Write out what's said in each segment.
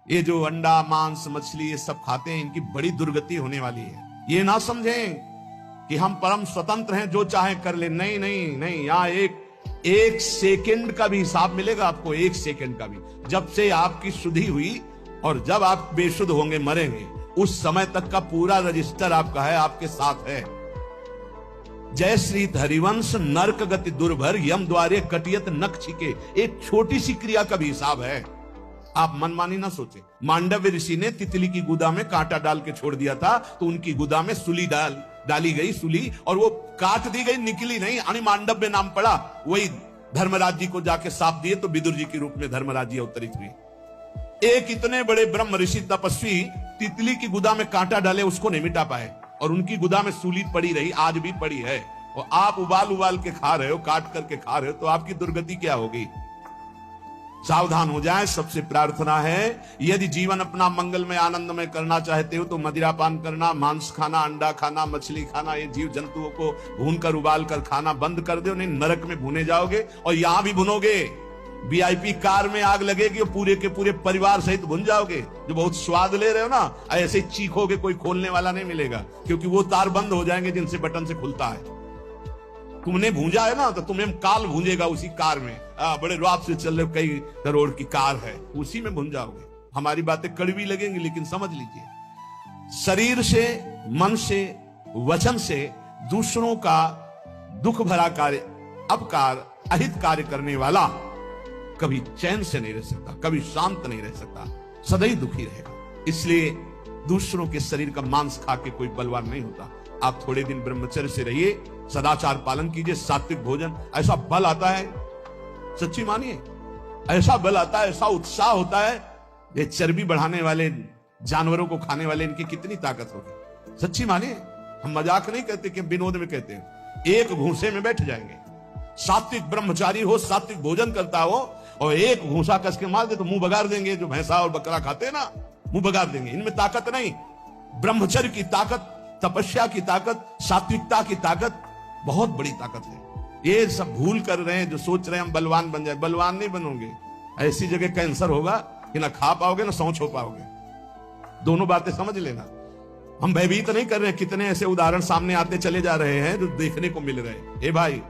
ये जो अंडा मांस मछली ये सब खाते हैं, इनकी बड़ी दुर्गति होने वाली है। ये ना समझें कि हम परम स्वतंत्र हैं, जो चाहे कर ले। नहीं नहीं नहीं, यहां एक सेकंड का भी हिसाब मिलेगा आपको, एक सेकंड का भी। जब से आपकी शुद्धि हुई और जब आप बेशुद्ध होंगे, मरेंगे, उस समय तक का पूरा रजिस्टर आपका है, आपके साथ है। जय श्री हरिवंश नरक गति दुर्भर यम द्वारे कटियत नख छिके, एक छोटी सी क्रिया का भी हिसाब है। आप मनमानी ना सोचे। मांडव्य ऋषि ने तितली की गुदा में कांटा डाल के छोड़ दिया था, तो उनकी गुदा में सुली डाली गई, सुली, और वो काट दी गई, निकली नहीं, अनि मांडव्य नाम पड़ा। वही धर्मराज जी को जाके साप दिए तो विदुर जी के रूप में धर्मराज जी अवतरित हुई। एक इतने बड़े ब्रह्म ऋषि तपस्वी तितली की गुदा में कांटा डाले, उसको नहीं मिटा पाए, और उनकी गुदा में सूली पड़ी रही, आज भी पड़ी है। और आप उबाल उबाल के खा रहे हो, काट करके खा रहे हो, तो आपकी दुर्गति क्या होगी? सावधान हो जाए। सबसे प्रार्थना है, यदि जीवन अपना मंगलमय आनंदमय करना चाहते हो तो मदिरापान करना, मांस खाना, अंडा खाना, मछली खाना, ये जीव जंतुओं को भूनकर उबाल कर खाना बंद कर दो, नहीं नरक में भुने जाओगे। और यहां भी भुनोगे, वीआईपी कार में आग लगेगी और पूरे के पूरे परिवार सहित भुन जाओगे। जो बहुत स्वाद ले रहे हो ना, ऐसे चीखोगे, कोई खोलने वाला नहीं मिलेगा, क्योंकि वो तार बंद हो जाएंगे जिनसे बटन से खुलता है। तुमने भूंजा है ना, तो तुम्हें काल भूंजेगा उसी कार में। बड़े रात से चल रहे, कई करोड़ की कार है, उसी में भूंज जाओगे। हमारी बातें कड़वी लगेंगी, लेकिन समझ लीजिए, शरीर से, मन से, वचन से दूसरों का दुख भरा कार्य, अपकार, अहित कार्य करने वाला कभी चैन से नहीं रह सकता, कभी शांत नहीं रह सकता, सदैव दुखी रहेगा। इसलिए दूसरों के शरीर का मांस खा के कोई बलवान नहीं होता। आप थोड़े दिन ब्रह्मचर्य से रहिए, सदाचार पालन कीजिए, सात्विक भोजन, ऐसा बल आता है, सच्ची मानिए, ऐसा बल आता है, ऐसा उत्साह होता है। ये चर्बी बढ़ाने वाले जानवरों को खाने वाले, इनकी कितनी ताकत होगी, सच्ची मानिए। हम मजाक नहीं कहते कि विनोद में कहते हैं, एक घूंसे में बैठ जाएंगे। सात्विक ब्रह्मचारी हो, सात्विक भोजन करता हो, और एक घूंसा कस के मार दे तो मुंह बगाड़ देंगे। जो भैंसा और बकरा खाते हैं ना, मुंह बगाड़ देंगे। इनमें ताकत नहीं, ब्रह्मचर्य की ताकत, तपस्या की ताकत, सात्विकता की ताकत बहुत बड़ी ताकत है। ये सब भूल कर रहे हैं, जो सोच रहे हैं हम बलवान बन जाए। बलवान नहीं बनोगे, ऐसी जगह कैंसर होगा कि ना खा पाओगे ना सौंच हो पाओगे। दोनों बातें समझ लेना। हम भयभीत नहीं कर रहे हैं, कितने ऐसे उदाहरण सामने आते चले जा रहे हैं जो देखने को मिल रहे हैं। ए भाई,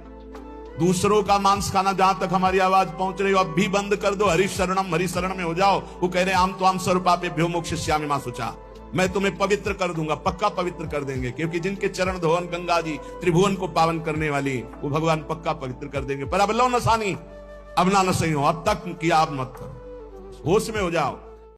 दूसरों का मांस खाना जहां तक हमारी आवाज पहुंच रही हो, अब भी बंद कर दो। हरि शरण में हो जाओ। वो कह रहे हैं, आम तो आम सर्वपापेभ्यो मोक्षयिष्यामि मा शुचा, मैं तुम्हें पवित्र कर दूंगा, पक्का पवित्र कर देंगे। क्योंकि जिनके चरण धोवन गंगा जी त्रिभुवन को पावन करने वाली, वो भगवान पक्का पवित्र कर देंगे। पर अब लो नसानी, अब ना नसई हो, अब तक किया अब मत करो, होश में हो जाओ।